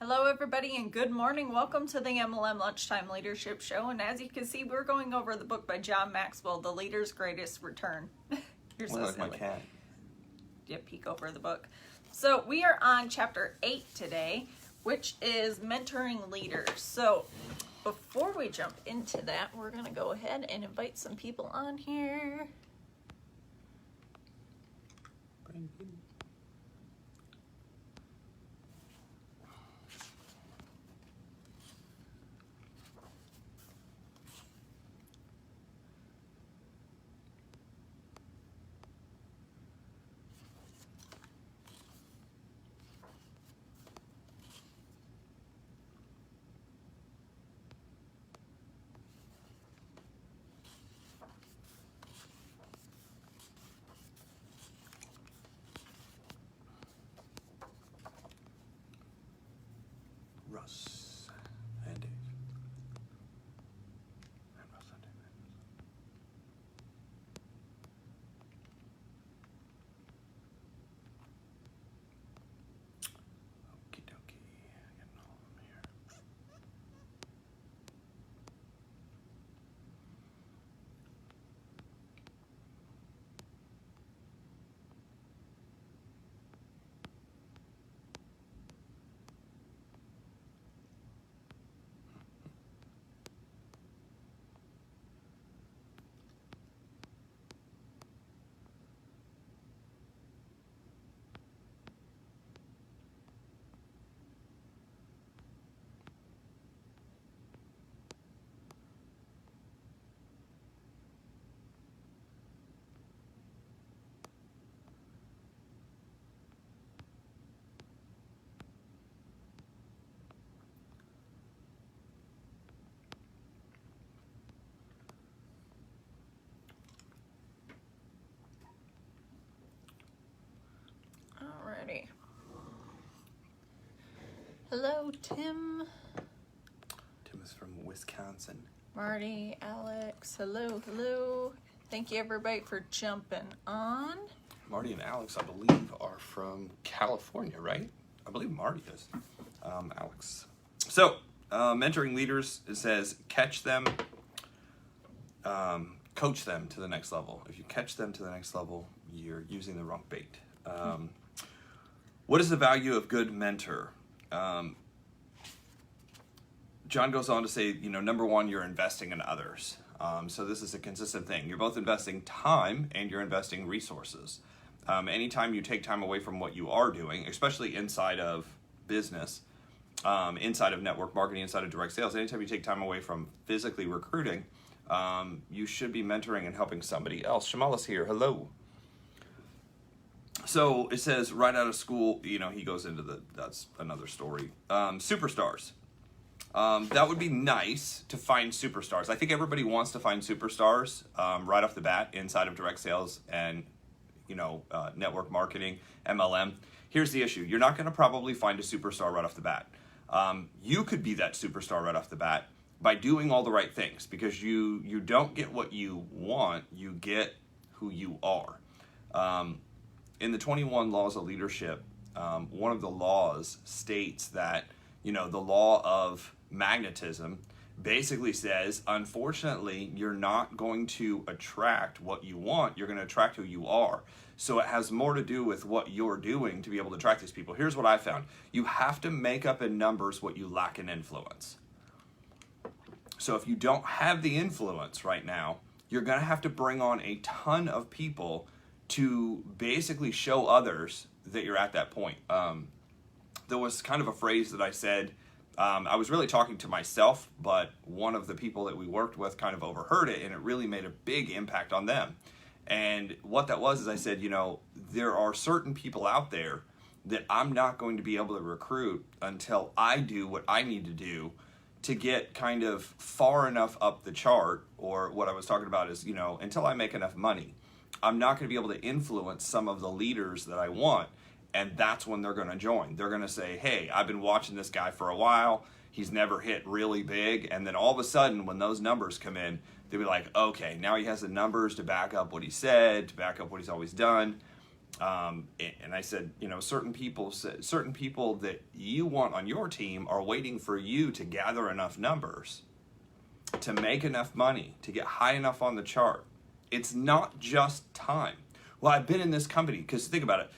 Hello everybody and good morning. Welcome to the MLM Lunchtime Leadership Show. And as you can see, we're going over the book by John Maxwell, The Leader's Greatest Return. You're so like silly. my cat. Yeah, peek over the book. So we are on chapter 8 today, which is mentoring leaders. So before we jump into that, we're going to go ahead and invite some people on here. Russ and Dave. And Russ and Dave. Okie dokie. Getting all of them here. Alrighty. Hello, Tim. Tim is from Wisconsin. Marty, Alex, hello. Thank you everybody for jumping on. Marty and Alex, I believe, are from California, right? I believe Marty is. Alex. So, mentoring leaders, it says, catch them, coach them to the next level. If you catch them to the next level, you're using the wrong bait. What is the value of good mentor? John goes on to say, number one, you're investing in others. So this is a consistent thing. You're both investing time and you're investing resources. Anytime you take time away from what you are doing, especially inside of business, inside of network marketing, inside of direct sales, anytime you take time away from physically recruiting, you should be mentoring and helping somebody else. Shamala's here. Hello. So it says right out of school, he goes into that's another story. Superstars. That would be nice to find superstars. I think everybody wants to find superstars right off the bat inside of direct sales and, network marketing, MLM. Here's the issue. You're not going to probably find a superstar right off the bat. You could be that superstar right off the bat by doing all the right things, because you don't get what you want, you get who you are. In the 21 Laws of Leadership, one of the laws states that, the law of magnetism basically says, unfortunately, you're not going to attract what you want, you're going to attract who you are. So it has more to do with what you're doing to be able to attract these people. Here's what I found. You have to make up in numbers what you lack in influence. So if you don't have the influence right now, you're going to have to bring on a ton of people to basically show others that you're at that point. There was kind of a phrase that I said, I was really talking to myself, but one of the people that we worked with kind of overheard it, and it really made a big impact on them. And what that was is I said, there are certain people out there that I'm not going to be able to recruit until I do what I need to do to get kind of far enough up the chart, or what I was talking about is, until I make enough money. I'm not going to be able to influence some of the leaders that I want, and that's when they're going to join. They're going to say, hey, I've been watching this guy for a while. He's never hit really big. And then all of a sudden, when those numbers come in, they'll be like, okay, now he has the numbers to back up what he said, to back up what he's always done. And I said, you know, certain people that you want on your team are waiting for you to gather enough numbers to make enough money, to get high enough on the chart. It's not just time. Well, I've been in this company, because think about it.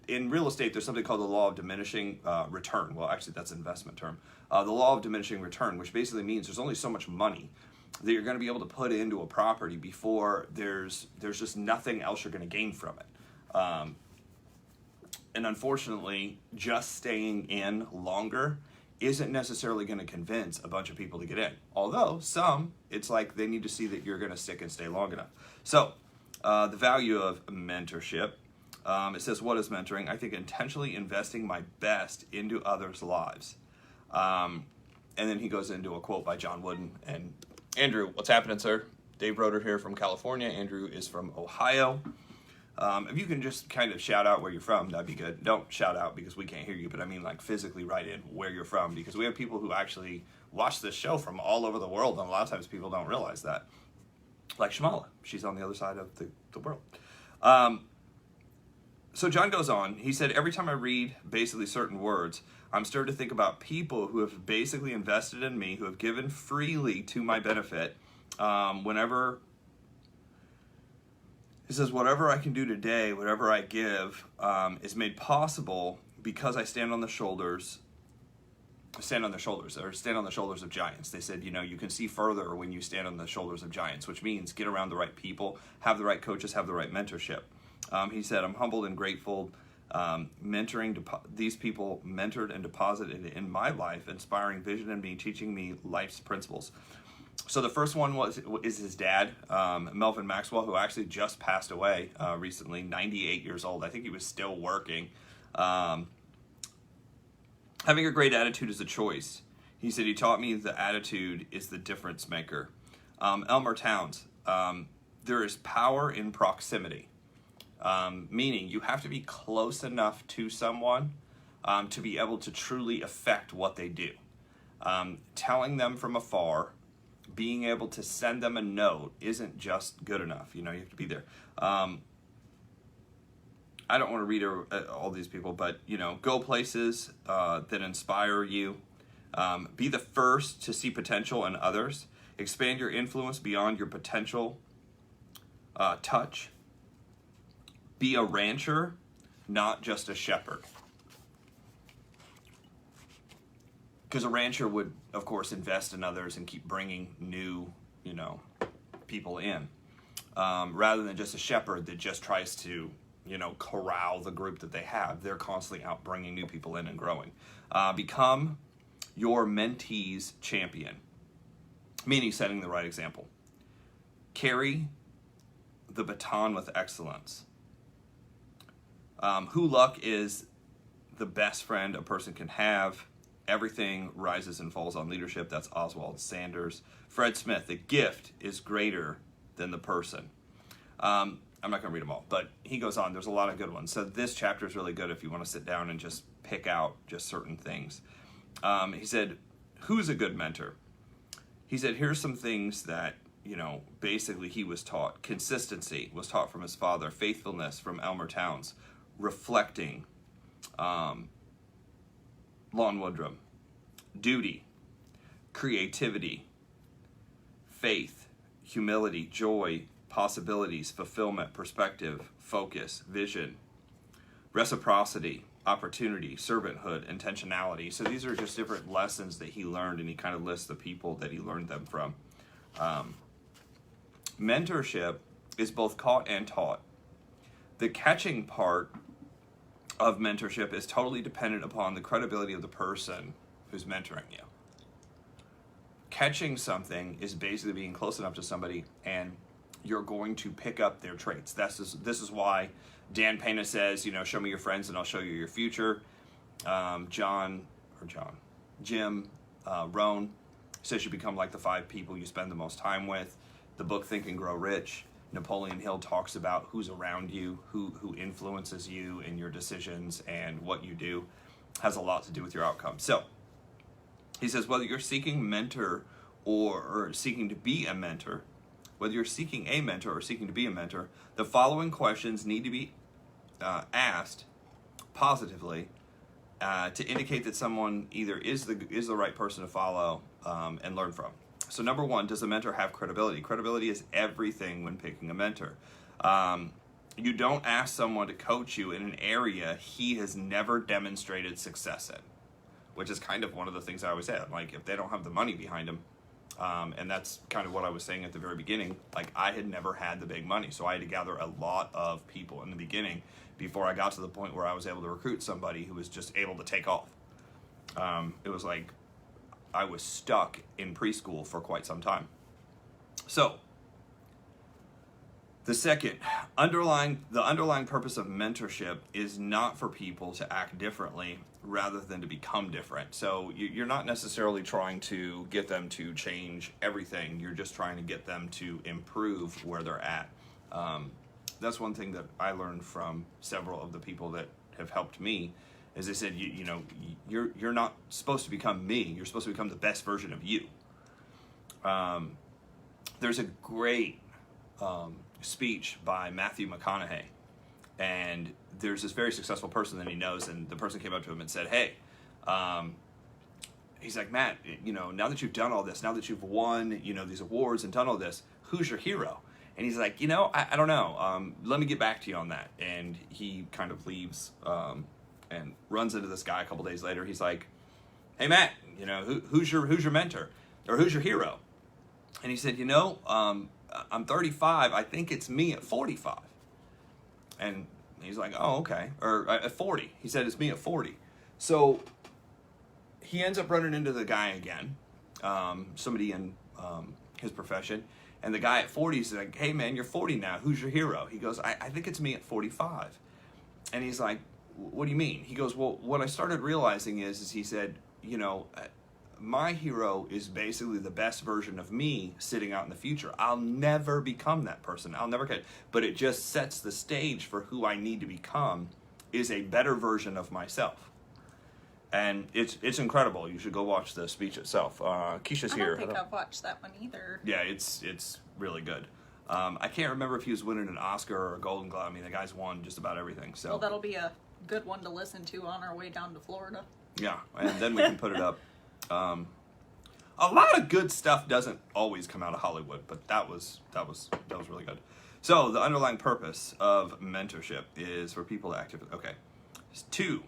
In real estate, there's something called the law of diminishing return. Well, actually, that's an investment term. The law of diminishing return, which basically means there's only so much money that you're going to be able to put into a property before there's just nothing else you're going to gain from it. And unfortunately, just staying in longer isn't necessarily going to convince a bunch of people to get in. Although some, it's like they need to see that you're going to stick and stay long enough. So the value of mentorship, it says, what is mentoring? I think intentionally investing my best into others' lives. And then he goes into a quote by John Wooden. And Andrew, what's happening, sir? Dave Roeder here from California. Andrew is from Ohio. If you can just kind of shout out where you're from, that'd be good. Don't shout out because we can't hear you, but I mean like physically write in where you're from, because we have people who actually watch this show from all over the world, and a lot of times people don't realize that. Like Shamala, she's on the other side of the world. So John goes on, he said, every time I read basically certain words, I'm starting to think about people who have basically invested in me, who have given freely to my benefit. He says, whatever I can do today, whatever I give, is made possible because I stand on the shoulders of giants. They said, you know, you can see further when you stand on the shoulders of giants, which means get around the right people, have the right coaches, have the right mentorship. He said, I'm humbled and grateful. These people mentored and deposited in my life, inspiring vision in me, teaching me life's principles. So the first one is his dad, Melvin Maxwell, who actually just passed away recently, 98 years old. I think he was still working. Having a great attitude is a choice. He said, he taught me the attitude is the difference maker. Elmer Towns, there is power in proximity, meaning you have to be close enough to someone to be able to truly affect what they do. Telling them from afar, being able to send them a note isn't just good enough. You know, you have to be there. I don't want to read all these people, but, you know, go places that inspire you. Be the first to see potential in others. Expand your influence beyond your potential touch. Be a rancher, not just a shepherd. Because a rancher would, of course, invest in others and keep bringing new, you know, people in, rather than just a shepherd that just tries to, you know, corral the group that they have. They're constantly out bringing new people in and growing. Become your mentee's champion, meaning setting the right example. Carry the baton with excellence. Who luck is the best friend a person can have. Everything rises and falls on leadership. That's Oswald Sanders. Fred Smith, the gift is greater than the person. I'm not going to read them all, but he goes on. There's a lot of good ones. So this chapter is really good if you want to sit down and just pick out just certain things. He said, who's a good mentor? He said, here's some things that, you know, basically he was taught. Consistency was taught from his father. Faithfulness from Elmer Towns. Reflecting, Lon Woodrum. Duty, creativity, faith, humility, joy, possibilities, fulfillment, perspective, focus, vision, reciprocity, opportunity, servanthood, intentionality. So these are just different lessons that he learned, and he kind of lists the people that he learned them from. Mentorship is both caught and taught. The catching part of mentorship is totally dependent upon the credibility of the person who's mentoring you. Catching something is basically being close enough to somebody and you're going to pick up their traits. This is why Dan Pena says, you know, show me your friends and I'll show you your future. Jim Rohn says you become like the 5 people you spend the most time with. The book Think and Grow Rich, Napoleon Hill talks about who's around you, who influences you in your decisions, and what you do has a lot to do with your outcome. So he says, whether you're seeking mentor or seeking to be a mentor, whether you're seeking a mentor or seeking to be a mentor, the following questions need to be asked positively to indicate that someone either is the right person to follow and learn from. So number one, does the mentor have credibility? Credibility is everything when picking a mentor. You don't ask someone to coach you in an area he has never demonstrated success in, which is kind of one of the things I always say. Like, if they don't have the money behind them, and that's kind of what I was saying at the very beginning, like, I had never had the big money, so I had to gather a lot of people in the beginning before I got to the point where I was able to recruit somebody who was just able to take off. It was like I was stuck in preschool for quite some time. So the underlying purpose of mentorship is not for people to act differently rather than to become different. So you're not necessarily trying to get them to change everything. You're just trying to get them to improve where they're at. That's one thing that I learned from several of the people that have helped me, is they said, you're not supposed to become me. You're supposed to become the best version of you. There's a great speech by Matthew McConaughey, and there's this very successful person that he knows, and the person came up to him and said, hey, he's like, Matt, now that you've done all this, now that you've won, these awards and done all this, who's your hero? And he's like, I don't know. Let me get back to you on that. And he kind of leaves and runs into this guy a couple days later. He's like, hey, Matt, who's your mentor, or who's your hero? And he said, I'm 35. I think it's me at 45. And he's like, oh, okay. Or at 40. He said, it's me at 40. So he ends up running into the guy again, somebody in his profession. And the guy at 40 is like, hey, man, you're 40 now. Who's your hero? He goes, I think it's me at 45. And he's like, what do you mean? He goes, well, what I started realizing is he said, my hero is basically the best version of me sitting out in the future. I'll never become that person. I'll never get, but it just sets the stage for who I need to become, is a better version of myself. And it's incredible. You should go watch the speech itself. Keisha's here. I don't think I've watched that one either. Yeah, it's really good. I can't remember if he was winning an Oscar or a Golden Globe. I mean, the guy's won just about everything. So well, that'll be a good one to listen to on our way down to Florida. Yeah, and then we can put it up. A lot of good stuff doesn't always come out of Hollywood, but that was really good. So the underlying purpose of mentorship is for people to actively. Okay, 2.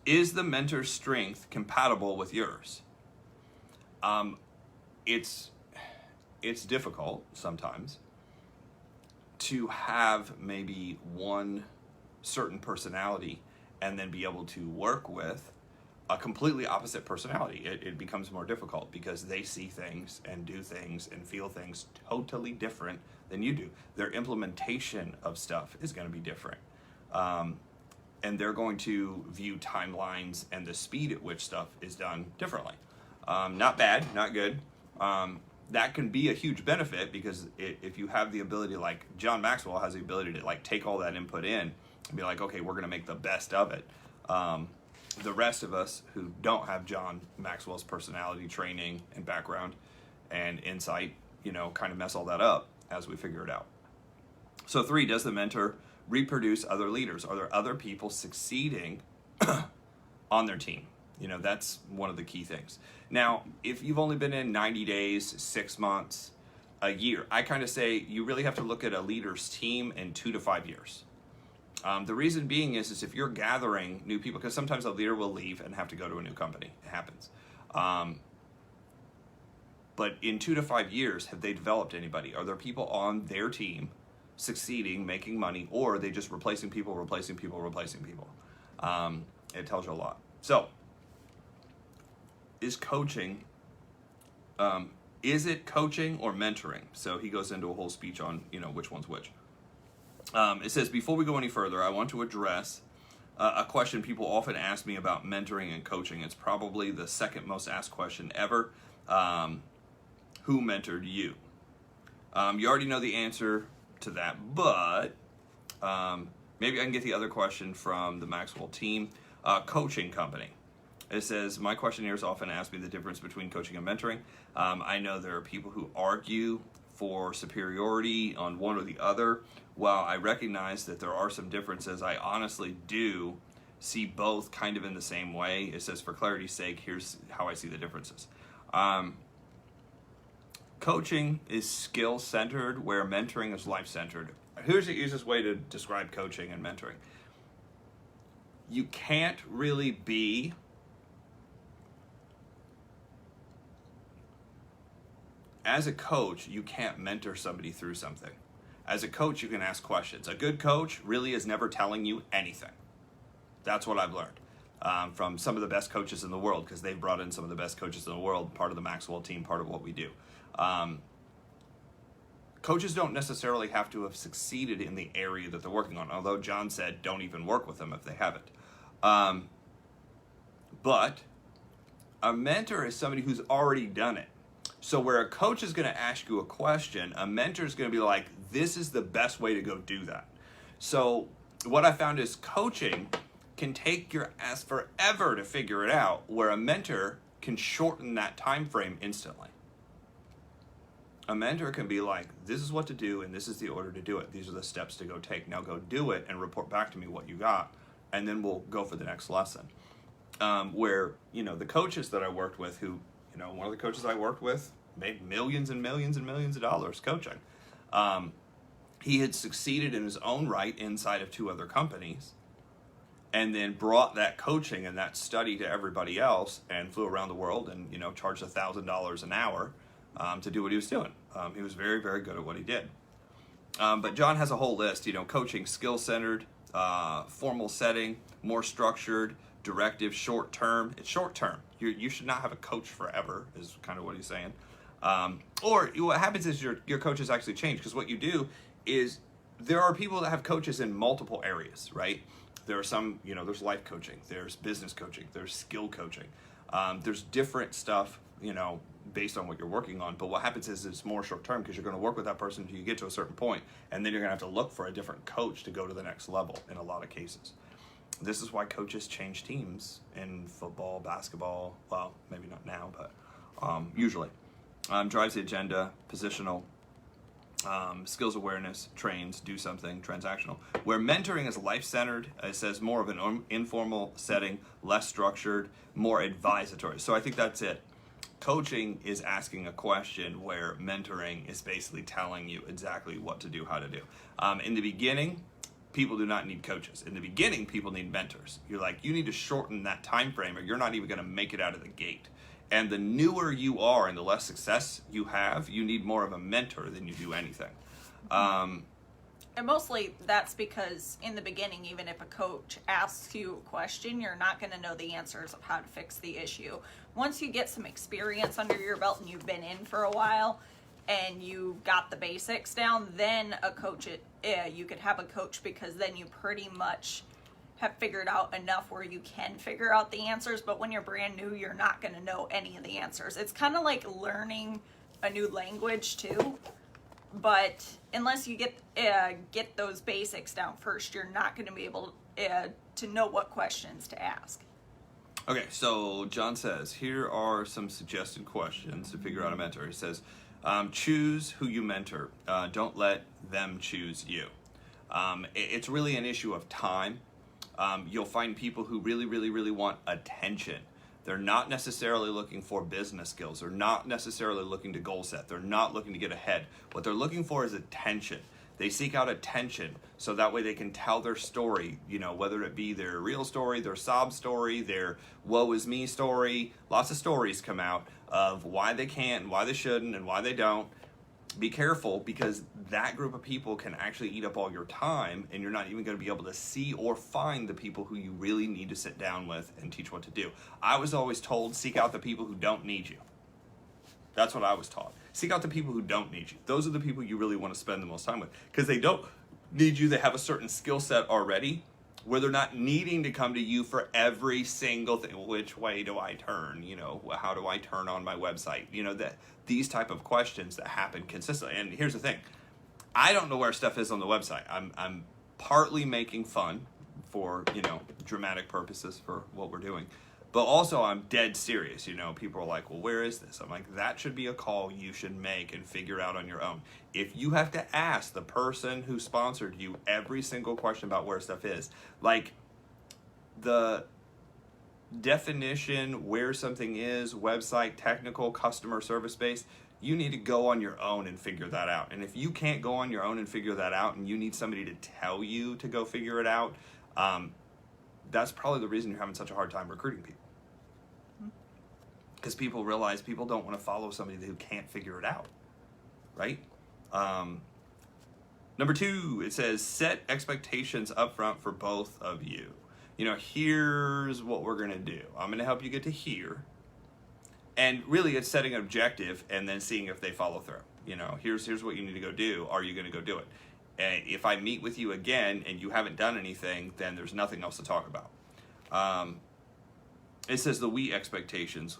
Is the mentor's strength compatible with yours? It's difficult sometimes to have maybe one certain personality and then be able to work with a completely opposite personality. It becomes more difficult because they see things and do things and feel things totally different than you do. Their implementation of stuff is going to be different. And they're going to view timelines and the speed at which stuff is done differently. Not bad, not good. That can be a huge benefit because if you have the ability, like John Maxwell has the ability to like take all that input in and be like, okay, we're going to make the best of it. The rest of us who don't have John Maxwell's personality training and background and insight, kind of mess all that up as we figure it out. So 3, does the mentor reproduce other leaders? Are there other people succeeding on their team? That's one of the key things. Now, if you've only been in 90 days, 6 months, a year, I kind of say you really have to look at a leader's team in 2 to 5 years. The reason being is if you're gathering new people, because sometimes a leader will leave and have to go to a new company. It happens. But in 2 to 5 years, have they developed anybody? Are there people on their team succeeding, making money, or are they just replacing people? It tells you a lot. So, is coaching, is it coaching or mentoring? So he goes into a whole speech on, which one's which. It says, before we go any further, I want to address a question people often ask me about mentoring and coaching. It's probably the second most asked question ever. Who mentored you? You already know the answer to that, but maybe I can get the other question from the Maxwell team. Coaching company. It says, my questionnaires often ask me the difference between coaching and mentoring. I know there are people who argue for superiority on one or the other. While I recognize that there are some differences, I honestly do see both kind of in the same way. It says, for clarity's sake, here's how I see the differences. Coaching is skill-centered, where mentoring is life-centered. Here's the easiest way to describe coaching and mentoring. You can't really be as a coach, you can't mentor somebody through something. As a coach, you can ask questions. A good coach really is never telling you anything. That's what I've learned from some of the best coaches in the world, because they've brought in some of the best coaches in the world, part of the Maxwell team, part of what we do. Coaches don't necessarily have to have succeeded in the area that they're working on, although John said don't even work with them if they haven't. But a mentor is somebody who's already done it. So where a coach is going to ask you a question, a mentor is going to be like, this is the best way to go do that. So what I found is coaching can take your ass forever to figure it out, where a mentor can shorten that time frame instantly. A mentor can be like, this is what to do and this is the order to do it. These are the steps to go take. Now go do it and report back to me what you got, and then we'll go for the next lesson. Where, the coaches that I worked with who, one of the coaches I worked with made millions and millions and millions of dollars coaching. He had succeeded in his own right inside of 2 other companies, and then brought that coaching and that study to everybody else, and flew around the world and, charged $1,000 an hour to do what he was doing. He was very, very good at what he did. But John has a whole list, coaching skill-centered, formal setting, more structured, directive, short-term. It's short-term. You should not have a coach forever, is kind of what he's saying. Or what happens is your coaches actually change, because what you do is there are people that have coaches in multiple areas, right? There are some, there's life coaching, there's business coaching, there's skill coaching. There's different stuff, based on what you're working on. But what happens is it's more short-term, because you're going to work with that person until you get to a certain point, and then you're going to have to look for a different coach to go to the next level in a lot of cases. This is why coaches change teams in football, basketball, well, maybe not now, but usually. Drives the agenda, positional, skills awareness, trains, do something, transactional. Where mentoring is life-centered, it says more of an informal setting, less structured, more advisatory. So I think that's it. Coaching is asking a question, where mentoring is basically telling you exactly what to do, how to do. In the beginning, people do not need coaches. In the beginning, people need mentors. You're like, you need to shorten that time frame, or you're not even going to make it out of the gate. And the newer you are and the less success you have, you need more of a mentor than you do anything. And mostly that's because in the beginning, even if a coach asks you a question, you're not going to know the answers of how to fix the issue. Once you get some experience under your belt and you've been in for a while and you got the basics down, then you could have a coach, because then you pretty much have figured out enough where you can figure out the answers. But when you're brand new, you're not going to know any of the answers. It's kind of like learning a new language too. But unless you get those basics down first, you're not going to be able to know what questions to ask. Okay, so John says, here are some suggested questions to figure out a mentor. He says, choose who you mentor. Don't let them choose you. It's really an issue of time. You'll find people who really, really, really want attention. They're not necessarily looking for business skills. They're not necessarily looking to goal set. They're not looking to get ahead. What they're looking for is attention. They seek out attention so that way they can tell their story, whether it be their real story, their sob story, their woe is me story. Lots of stories come out of why they can't and why they shouldn't and why they don't. Be careful, because that group of people can actually eat up all your time, and you're not even going to be able to see or find the people who you really need to sit down with and teach what to do. I was always told, seek out the people who don't need you. That's what I was taught. Seek out the people who don't need you. Those are the people you really want to spend the most time with, because they don't need you. They have a certain skill set already, where they're not needing to come to you for every single thing. Which way do I turn? How do I turn on my website? These type of questions that happen consistently. And here's the thing. I don't know where stuff is on the website. I'm partly making fun for, dramatic purposes for what we're doing. But also, I'm dead serious. You know, people are like, well, where is this? I'm like, that should be a call you should make and figure out on your own. If you have to ask the person who sponsored you every single question about where stuff is, like the definition, where something is, website, technical, customer service based, you need to go on your own and figure that out. And if you can't go on your own and figure that out, and you need somebody to tell you to go figure it out, that's probably the reason you're having such a hard time recruiting people. Because people realize people don't want to follow somebody who can't figure it out, right? Number 2, it says set expectations up front for both of you. You know, here's what we're going to do. I'm going to help you get to here. And really, it's setting an objective and then seeing if they follow through. You know, here's what you need to go do. Are you going to go do it? And if I meet with you again and you haven't done anything, then there's nothing else to talk about. It says the we expectations.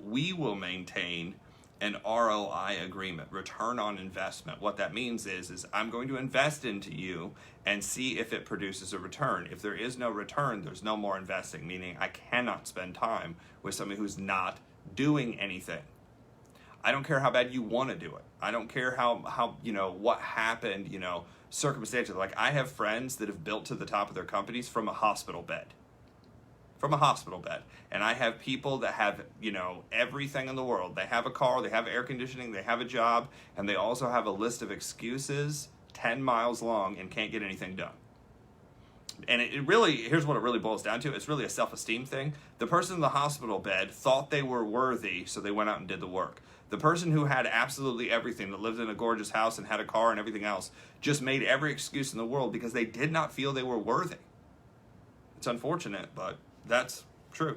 We will maintain an ROI agreement, return on investment. What that means is I'm going to invest into you and see if it produces a return. If there is no return, there's no more investing, meaning I cannot spend time with somebody who's not doing anything. I don't care how bad you want to do it. I don't care how you know, what happened, you know, circumstantial. Like, I have friends that have built to the top of their companies from a hospital bed. From a hospital bed. And I have people that have, you know, everything in the world. They have a car, they have air conditioning, they have a job, and they also have a list of excuses 10 miles long and can't get anything done. And it really, here's what it really boils down to. It's really a self-esteem thing. The person in the hospital bed thought they were worthy, so they went out and did the work. The person who had absolutely everything, that lived in a gorgeous house and had a car and everything else, just made every excuse in the world because they did not feel they were worthy. It's unfortunate, but that's true.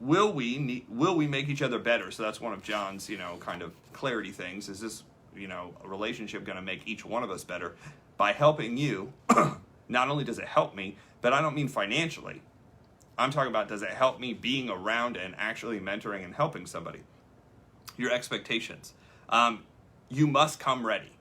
Will we make each other better? So that's one of John's, you know, kind of clarity things. Is this, you know, a relationship going to make each one of us better? By helping you, not only does it help me, but I don't mean financially. I'm talking about, does it help me being around and actually mentoring and helping somebody? Your expectations. You must come ready.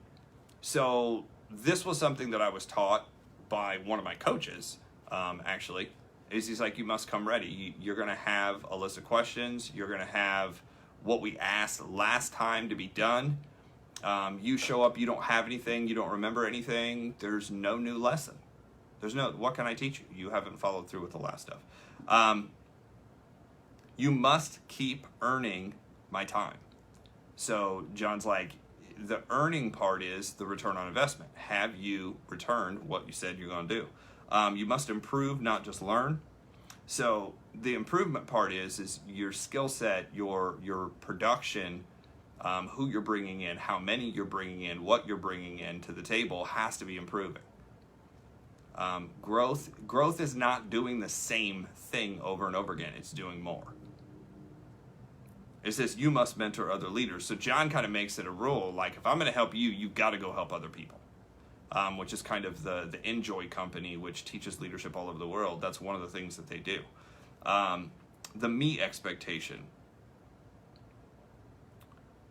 So this was something that I was taught by one of my coaches, actually. He's like, you must come ready. You're going to have a list of questions. You're going to have what we asked last time to be done. You show up, you don't have anything, you don't remember anything, there's no new lesson. There's no, what can I teach you? You haven't followed through with the last stuff. You must keep earning my time. So John's like, the earning part is the return on investment. Have you returned what you said you're going to do? You must improve, not just learn. So the improvement part is your skill set, your production, who you're bringing in, how many you're bringing in, what you're bringing in to the table has to be improving. Growth is not doing the same thing over and over again. It's doing more. It says you must mentor other leaders. So John kind of makes it a rule, like, if I'm going to help you, you've got to go help other people, which is kind of the Enjoy company, which teaches leadership all over the world. That's one of the things that they do. The me expectation.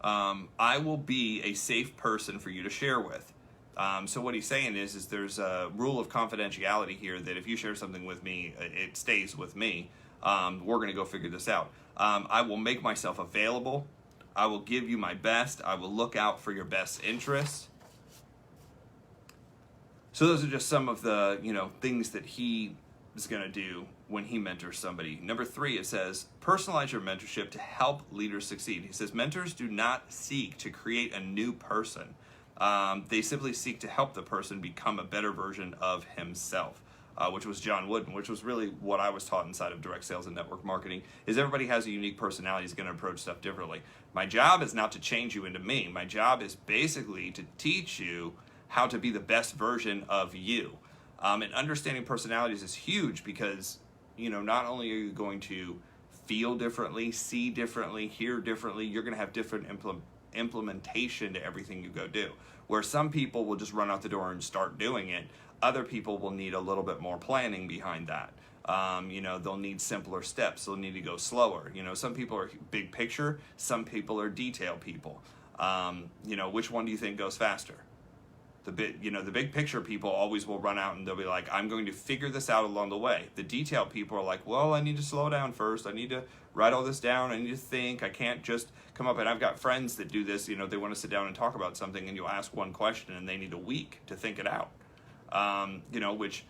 I will be a safe person for you to share with. So what he's saying is there's a rule of confidentiality here that if you share something with me, it stays with me. We're going to go figure this out. I will make myself available. I will give you my best. I will look out for your best interests. So those are just some of the, you know, things that he is going to do when he mentors somebody. Number 3, it says, personalize your mentorship to help leaders succeed. He says, mentors do not seek to create a new person. They simply seek to help the person become a better version of himself, which was John Wooden, which was really what I was taught inside of direct sales and network marketing, is everybody has a unique personality, is going to approach stuff differently. My job is not to change you into me. My job is basically to teach you how to be the best version of you. And understanding personalities is huge because, you know, not only are you going to feel differently, see differently, hear differently, you're going to have different implementation to everything you go do. Where some people will just run out the door and start doing it, other people will need a little bit more planning behind that. You know, they'll need simpler steps. They'll need to go slower. You know, some people are big picture, some people are detail people. You know, which one do you think goes faster? The big picture people always will run out and they'll be like, I'm going to figure this out along the way. The detail people are like, well, I need to slow down first. I need to write all this down. I need to think. I can't just come up. And I've got friends that do this. They want to sit down and talk about something, and you'll ask one question and they need a week to think it out. Which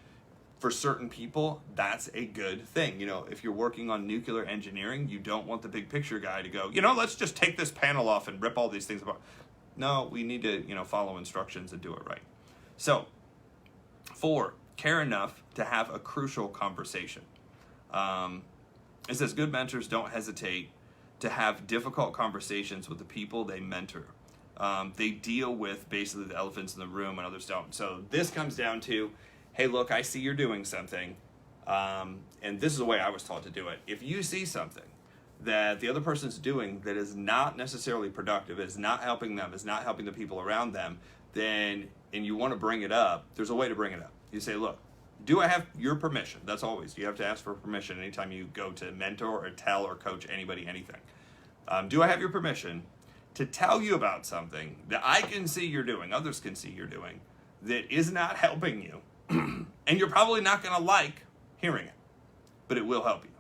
for certain people, that's a good thing. If you're working on nuclear engineering, you don't want the big picture guy to go, let's just take this panel off and rip all these things apart. No, we need to, follow instructions and do it right. So, 4, care enough to have a crucial conversation. It says good mentors don't hesitate to have difficult conversations with the people they mentor. They deal with basically the elephants in the room and others don't. So this comes down to, hey, look, I see you're doing something. And this is the way I was taught to do it. If you see something that the other person's doing that is not necessarily productive, is not helping them, is not helping the people around them, and you want to bring it up, there's a way to bring it up. You say, look, do I have your permission? That's always, you have to ask for permission anytime you go to mentor or tell or coach anybody anything. Do I have your permission to tell you about something that I can see you're doing, others can see you're doing, that is not helping you, and you're probably not going to like hearing it, but it will help you.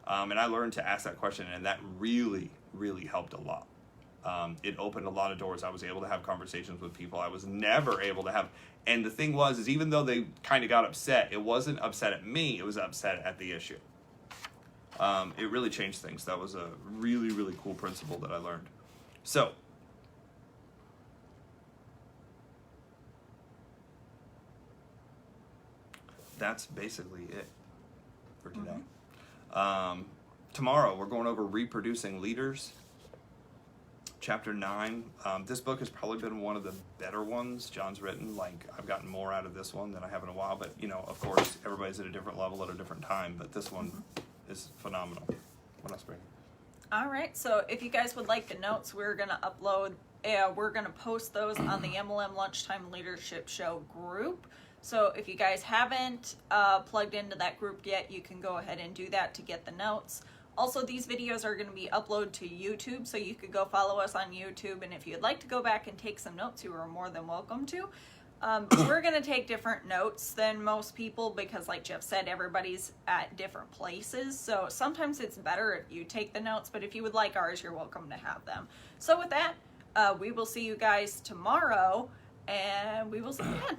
And I learned to ask that question, and that really, really helped a lot. It opened a lot of doors. I was able to have conversations with people I was never able to have. And the thing is even though they kind of got upset, it wasn't upset at me, it was upset at the issue. It really changed things. That was a really, really cool principle that I learned. So, that's basically it for today. Tomorrow we're going over reproducing leaders, chapter 9. This book has probably been one of the better ones John's written. I've gotten more out of this one than I have in a while, but of course everybody's at a different level at a different time, but this one is phenomenal. What else, Brady? All right, so if you guys would like the notes, we're going to post those on the MLM Lunchtime Leadership Show group. So if you guys haven't plugged into that group yet, you can go ahead and do that to get the notes. Also, these videos are going to be uploaded to YouTube, so you could go follow us on YouTube. And if you'd like to go back and take some notes, you are more than welcome to. We're going to take different notes than most people because, like Jeff said, everybody's at different places. So sometimes it's better if you take the notes, but if you would like ours, you're welcome to have them. So with that, we will see you guys tomorrow, and we will see you then.